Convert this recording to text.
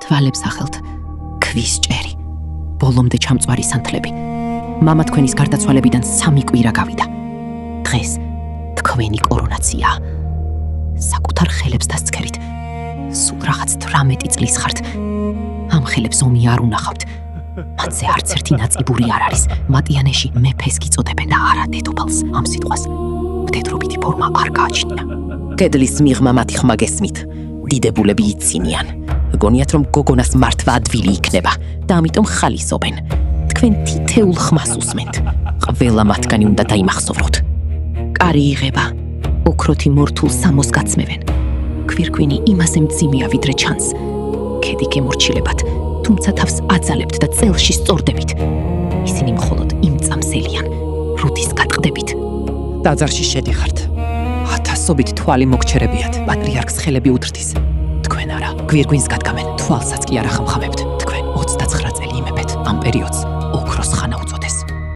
თვალებს ახელთ ქვის ჭერი, ბოლომდე ჩამწვარი სანთლები. მამა თქვენის გარდაცვალებიდან 3 კვირა გავიდა. დღეს თქვენი კორონაცია. საკუთარ ხელებს დასცქერით. სულ რაღაც 18 წლის ხართ. ამ ხელებს ომი არ უნახავთ. მათზე არც ერთი ნაწიბური არ არის. მატიანეში მეფეს გიწოდებენ და არა დედოფალს. ამ სიტყვას მდედრობითი ფორმა არ გააჩნია. კედლის მიღმა მათი ხმა გესმით. დიდებულები იცინიან. გონიათ რომ გოგონას მართვა ადვილი იქნება და ამიტომ ხალისობენ. თქვენ თითეულ ხმას უსმენთ. ყველა მათგანი უნდა დაიმახსოვროთ. კარი იღება. ოქროთი მორთულ სამოს გაცმევენ. ქვირგვინი იმაზე მძიმეა ვიდრე ჩანს. ქედი გემორჩილებათ, თუმცა თავს აძალებთ და წელში სწორდებით. ისინი მხოლოდ იმ წამსელიან, რუდის გატყდებით. ტაძარში შედიხართ. ათასობით თვალი მოგჩერებიათ. პატრიარქს ხელები უთრთის. თქვენ არა, გვირგვინს გადგამენ. თვალსაც კი არ ახამხამებთ. თქვენ 29 წელი იმეფეთ. ამ პერიოდს ოქროს ხანა უწოდებთ.